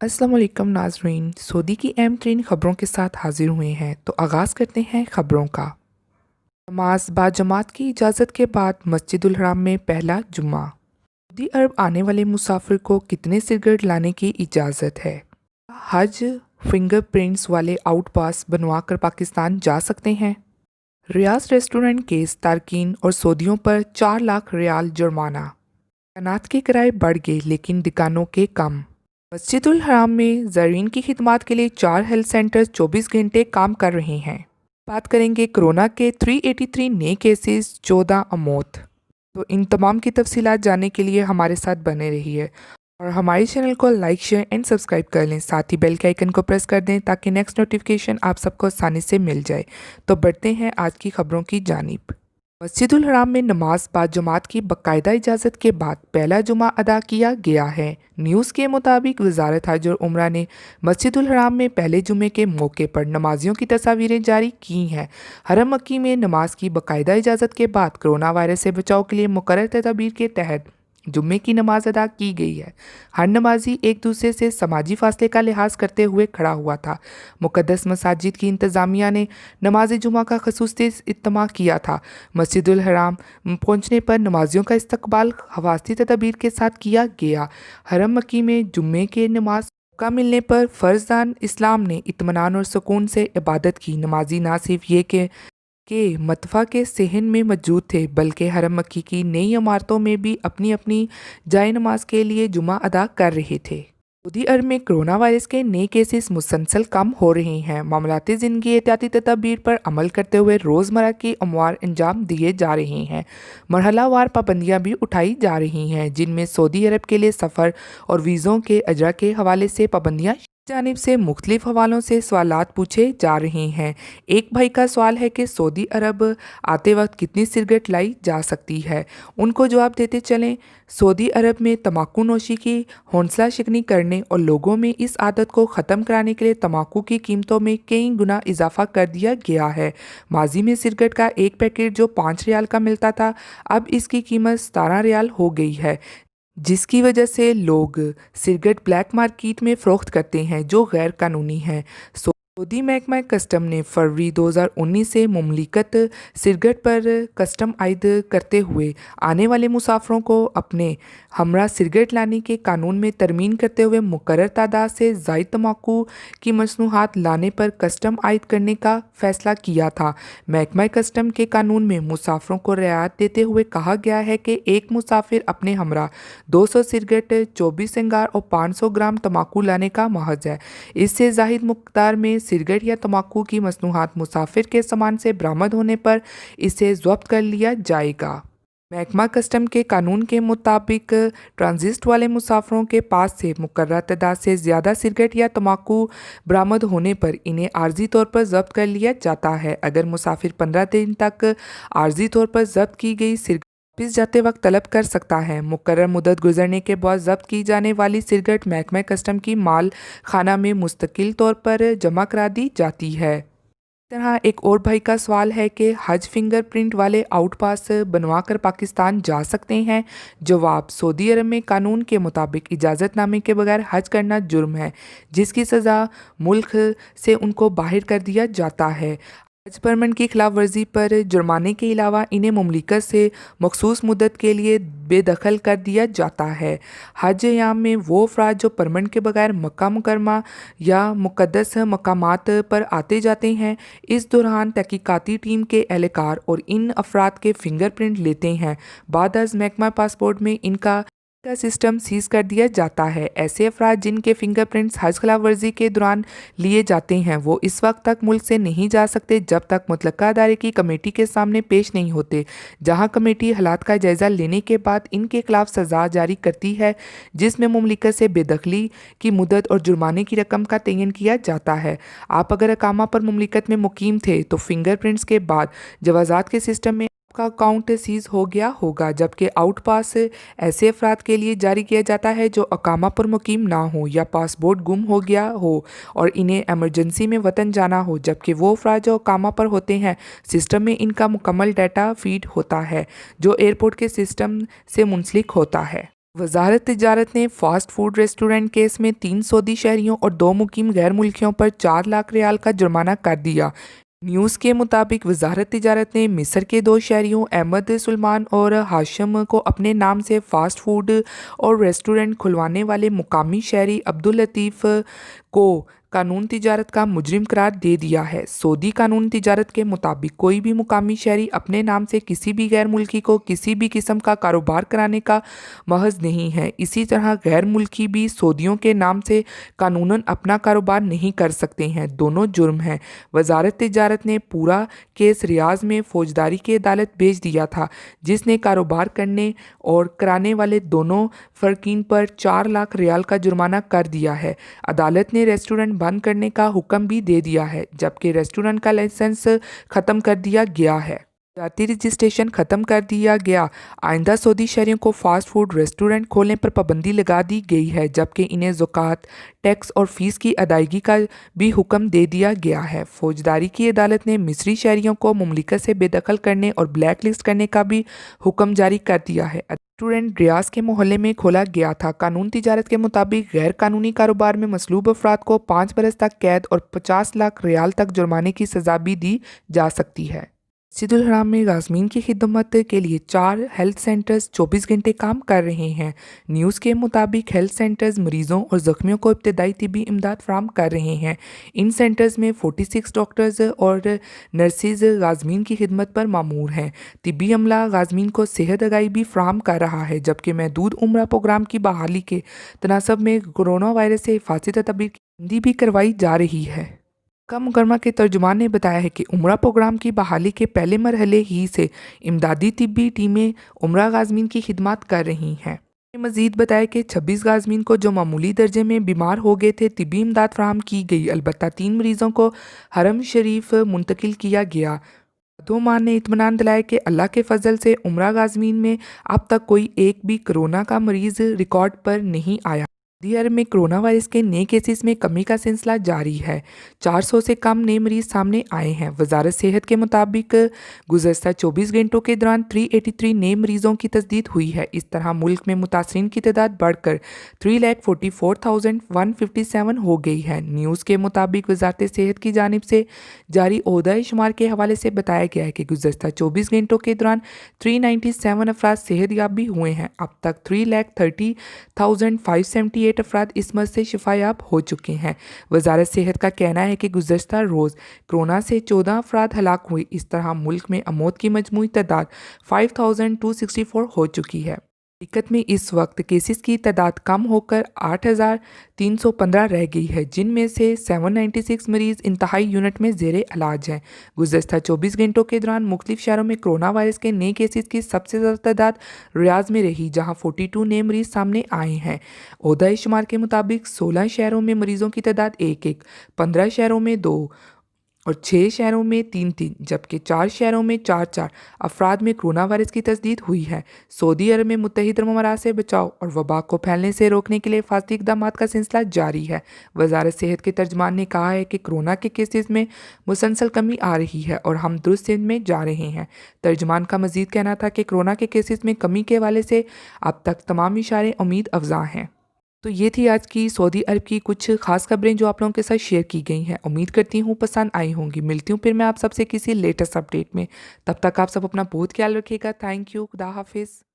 अस्सलाम वालेकुम नाज़रीन। सऊदी की अहम तरीन खबरों के साथ हाजिर हुए हैं, तो आगाज़ करते हैं खबरों का। नमाज बाजमात की इजाज़त के बाद मस्जिदुल हराम में पहला जुम्मा। सऊदी अरब आने वाले मुसाफिर को कितने सिगरेट लाने की इजाज़त है? हज फिंगरप्रिंट्स वाले आउट पास बनवा कर पाकिस्तान जा सकते हैं? रियाज रेस्टोरेंट केस तारकीन और सऊदियों पर 4 लाख रियाल जुर्माना। कनात के किराए बढ़ गए लेकिन दुकानों के कम। मस्जिदुल हराम में ज़ायरीन की खिदमात के लिए 4 हेल्थ सेंटर 24 घंटे काम कर रहे हैं। बात करेंगे कोरोना के 383 नए केसेस, 14 अमौत। तो इन तमाम की तफसीलात जानने के लिए हमारे साथ बने रहिए और हमारे चैनल को लाइक शेयर एंड सब्सक्राइब कर लें। साथ ही बेल के आइकन को प्रेस कर दें ताकि नेक्स्ट नोटिफिकेशन आप सबको आसानी से मिल जाए। तो बढ़ते हैं आज की खबरों की जानिब। मस्जिदुल हराम में नमाज बाजमात की बाकायदा इजाज़त के बाद पहला जुमा अदा किया गया है। न्यूज़ के मुताबिक वजारत हज और उम्रा ने मस्जिदुल हराम में पहले जुमे के मौके पर नमाजियों की तस्वीरें जारी की हैं। हरम मक्की में नमाज की बाकायदा इजाज़त के बाद कोरोना वायरस से बचाव के लिए मुकर्रर तदबीर के तहत जुम्मे की नमाज अदा की गई है। हर नमाजी एक दूसरे से समाजी फासले का लिहाज करते हुए खड़ा हुआ था। मुक़द्दस मसाजिद की इंतज़ामिया ने नमाज जुमा का खसूसी इज्तिमा किया था। मस्जिदुल हराम पहुँचने पर नमाजियों का इस्तकबाल हवासी तदबीर के साथ किया गया। हरम मक्की में जुम्मे के नमाज मौका मिलने पर फ़र्जदान इस्लाम ने इत्मीनान और सुकून से इबादत की। नमाजी ना सिर्फ ये के मतफ़ा के सहन में मौजूद थे बल्कि हरम मक्की की नई इमारतों में भी अपनी अपनी जाए नमाज के लिए जुमा अदा कर रहे थे। सऊदी अरब में कोरोना वायरस के नए केसेस मुसलसल कम हो रहे हैं। मामलाती ज़िंदगी एहतियाती तदबीर पर अमल करते हुए रोज़मर्रा की अमवार अंजाम दिए जा रहे हैं। मरहलावार पाबंदियाँ भी उठाई जा रही हैं जिनमें सऊदी अरब के लिए सफ़र और वीज़ों के अजरा के हवाले से पाबंदियाँ जानिब से मुख्तलिफ हवालों से सवालात पूछे जा रहे हैं। एक भाई का सवाल है कि सऊदी अरब आते वक्त कितनी सिगरेट लाई जा सकती है। उनको जवाब देते चलें, सऊदी अरब में तम्बाकू नोशी की हौसला शिकनी करने और लोगों में इस आदत को ख़त्म कराने के लिए तम्बाकू की कीमतों में कई गुना इजाफा कर दिया गया है। माजी में सिगरेट का एक पैकेट जो 5 रियाल का मिलता था, अब इसकी कीमत 17 रियाल हो गई है, जिसकी वजह से लोग सिगरेट ब्लैक मार्केट में फ़रोख्त करते हैं जो गैर कानूनी है। सऊदी महकमा कस्टम ने फरवरी 2019 से मुमलिकत सिगरेट पर कस्टम आयद करते हुए आने वाले मुसाफिरों को अपने हमरा सिगरेट लाने के कानून में तरमीम करते हुए मुकर्रर तादाद से ज़ायद तम्बाकू की मसनूआत लाने पर कस्टम आयद करने का फ़ैसला किया था। महकमा कस्टम के कानून में मुसाफिरों को रियायत देते हुए कहा गया है कि एक मुसाफिर अपने हमरा 200 सिगरेट, 24 सिंगार और 500 ग्राम तम्बाकू लाने का महज है। इससे ज़ाहिद मकदार में सिगरेट या तम्बाकू की मसनूआत मुसाफिर के सामान से बरामद होने पर इसे ज़ब्त कर लिया जाएगा। महकमा कस्टम के कानून के मुताबिक ट्रांजिट वाले मुसाफिरों के पास से मुकर्रर तादाद से ज़्यादा सिगरेट या तम्बाकू बरामद होने पर इन्हें आर्जी तौर पर ज़ब्त कर लिया जाता है। अगर मुसाफिर 15 दिन तक आर्जी तौर पर ज़ब्त की गई सिगरेट वापस जाते वक्त तलब कर सकता है। मुकर्रर मुद्दत गुजरने के बाद ज़ब्त की जाने वाली सिगरेट महकमा कस्टम की माल खाना में मुस्तकिल तौर पर जमा करा दी जाती है। इस तरह एक और भाई का सवाल है कि हज फिंगरप्रिंट वाले आउट पास बनवा कर पाकिस्तान जा सकते हैं? जवाब, सऊदी अरब में कानून के मुताबिक इजाज़तनामे के बगैर हज करना जुर्म है जिसकी सज़ा मुल्क से उनको बाहर कर दिया जाता है। हज परमिट की खिलाफ वर्जी पर जुर्माने के अलावा इन्हें मुमलिकत से मखसूस मुद्दत के लिए बेदखल कर दिया जाता है। हज याम में वो अफराद जो परमिट के बगैर मक्का मुकरमा या मुक़द्दस मकामात पर आते जाते हैं, इस दौरान तहकीकाती टीम के एहलकार और इन अफराद के फिंगरप्रिंट लेते हैं। बाद अज़ महकमा पासपोर्ट में इनका सिस्टम सीज कर दिया जाता है। ऐसे अफराद जिनके फिंगरप्रिंट्स हज खिलाफ वर्जी के दौरान लिए जाते हैं वो इस वक्त तक मुल्क से नहीं जा सकते जब तक मुतलका अदारे की कमेटी के सामने पेश नहीं होते, जहां कमेटी हालात का जायज़ा लेने के बाद इनके खिलाफ सज़ा जारी करती है जिसमें मुमलिकत से बेदखली की मुद्दत और जुर्माने की रकम का तयन किया जाता है। आप अगर अकामा पर मुमलिकत में मुकीम थे तो फिंगरप्रिंट्स के बाद जवाज़ात के सिस्टम में का अकाउंट सीज हो गया होगा, जबकि आउट पास ऐसे अफराद के लिए जारी किया जाता है जो अकामा पर मुकीम ना हो या पासपोर्ट गुम हो गया हो और इन्हें एमरजेंसी में वतन जाना हो, जबकि वो अफराद जो अकामा पर होते हैं सिस्टम में इनका मुकम्मल डाटा फीड होता है जो एयरपोर्ट के सिस्टम से मुंसलिक होता है। वजारत तिजारत ने फास्ट फूड रेस्टोरेंट केस में 3 सऊदी शहरियों और 2 मुकीम गैर मुल्कियों पर 4 लाख रियाल का जुर्माना कर दिया। न्यूज़ के मुताबिक वजारत तिजारत ने मिस्र के 2 शहरियों अहमद सुलेमान और हाशिम को अपने नाम से फास्ट फूड और रेस्टोरेंट खुलवाने वाले मुकामी शहरी अब्दुल लतीफ़ को कानून तिजारत का मुजरिम करार दे दिया है। सऊदी कानून तिजारत के मुताबिक कोई भी मुकामी शहरी अपने नाम से किसी भी गैर मुल्की को किसी भी किस्म का कारोबार कराने का महज नहीं है। इसी तरह गैर मुल्की भी सऊदियों के नाम से कानूनन अपना कारोबार नहीं कर सकते हैं। दोनों जुर्म हैं। वजारत तिजारत ने पूरा केस रियाज में फौजदारी की अदालत भेज दिया था, जिसने कारोबार करने और कराने वाले दोनों फ़र्कीन पर 4 लाख रियाल का जुर्माना कर दिया है। अदालत ने रेस्टोरेंट बंद करने का हुक्म भी दे दिया है, जबकि रेस्टोरेंट का लाइसेंस ख़त्म कर दिया गया है। जाती रजिस्ट्रेशन ख़त्म कर दिया गया। आइंदा सऊदी शहरियों को फास्ट फूड रेस्टोरेंट खोलने पर पाबंदी लगा दी गई है, जबकि इन्हें ज़कात, टैक्स और फ़ीस की अदायगी का भी हुक्म दे दिया गया है। फौजदारी की अदालत ने मिस्री शहरियों को मुमलिकत से बेदखल करने और ब्लैक लिस्ट करने का भी हुक्म जारी कर दिया है। रेस्टोरेंट रियाज के मोहल्ले में खोला गया था। कानून तिजारत के मुताबिक गैर कानूनी कारोबार में मसलूब अफराद को 5 बरस तक कैद और 50 लाख रियाल तक जुर्माने की सज़ा भी दी जा सकती है। मस्जिदुल हराम में गाज़मीन की खिदमत के लिए 4 हेल्थ सेंटर्स 24 घंटे काम कर रहे हैं। न्यूज़ के मुताबिक हेल्थ सेंटर्स मरीजों और ज़ख्मियों को इब्तदाई तिबी इमदाद फराहम कर रहे हैं। इन सेंटर्स में 46 डॉक्टर्स और नर्सेज गाज़मीन की खिदमत पर मामूर हैं। तिबी अमला गाज़मीन को सेहत आगाही भी फराहम कर रहा है, जबकि महदूद उम्रा प्रोग्राम की बहाली के तनासब में कोरोना वायरस से हिफाजती तदबीर की पाबंदी भी करवाई जा रही है। मक्का मुकर्रमा के तर्जुमान ने बताया है कि उम्रा प्रोग्राम की बहाली के पहले मरहले ही से इमदादी तिब्बी टीमें उम्रा गाज़मीन की खिदमत कर रही हैं। मज़ीद बताया कि 26 गाज़मीन को जो मामूली दर्जे में बीमार हो गए थे, तिब्बी इमदाद फराहम की गई। अलबत्ता 3 मरीज़ों को हरम शरीफ मुंतकिल किया गया। मान ने इत्मीनान दिलाया कि अल्लाह के फजल से उम्रा गाज़मीन में अब तक कोई एक भी कोरोना का मरीज़ रिकॉर्ड पर नहीं आया। सऊदी अरब में कोरोना वायरस के नए केसेस में कमी का सिलसिला जारी है। 400 से कम नए मरीज सामने आए हैं। वजारत सेहत के मुताबिक गुज़श्ता 24 घंटों के दौरान 383 नए मरीजों की तस्दीक हुई है। इस तरह मुल्क में मुतासरीन की तादाद बढ़कर 3,44,157 हो गई है। न्यूज़ के मुताबिक वजारत सेहत की जानिब से जारी ओहदा शुमार के हवाले से बताया गया है कि गुज़श्ता 24 घंटों के दौरान 397 अफराद सेहतयाब भी हुए हैं। अब तक 3,30,578 अफराद इस मर्ज़ से शिफायाब हो चुके हैं। वजारत सेहत का कहना है कि गुज़श्ता रोज़ कोरोना से 14 अफराद हलाक हुए। इस तरह मुल्क में अमौत की मजमूई तादाद 5,264 हो चुकी है। हकीकत में इस वक्त केसेस की तादाद कम होकर 8,315 रह गई है, जिनमें से 796 मरीज़ इंतहाई यूनिट में ज़ेरे इलाज हैं। गुज़श्ता 24 घंटों के दौरान मुख्तलिफ शहरों में कोरोना वायरस के नए केसेस की सबसे ज़्यादा तादाद रियाज में रही, जहां 42 नए मरीज़ सामने आए हैं। ओहदा शुमार के मुताबिक 16 शहरों में मरीज़ों की तादाद 1-1, 15 शहरों में 2 और 6 शहरों में 3-3, जबकि 4 शहरों में 4-4 अफराद में कोरोना वायरस की तस्दीक हुई है। सऊदी अरब में मुत्तहिद अरब अमारात से बचाव और वबा को फैलने से रोकने के लिए हिफाजती इक़दाम का सिलसिला जारी है। वजारत सेहत के तर्जमान ने कहा है कि कोरोना के केसेस में मुसलसल कमी आ रही है और हम दुरुस्त सिमत में जा रहे हैं। तर्जमान का मजीद कहना था कि कोरोना के केसेस में कमी के हवाले से अब तक तमाम इशारे उम्मीद अफजा हैं। तो ये थी आज की सऊदी अरब की कुछ खास खबरें जो आप लोगों के साथ शेयर की गई हैं। उम्मीद करती हूँ पसंद आई होंगी। मिलती हूँ फिर मैं आप सबसे किसी लेटेस्ट अपडेट में। तब तक आप सब अपना बहुत ख्याल रखिएगा। Thank you. खुदा हाफिज़।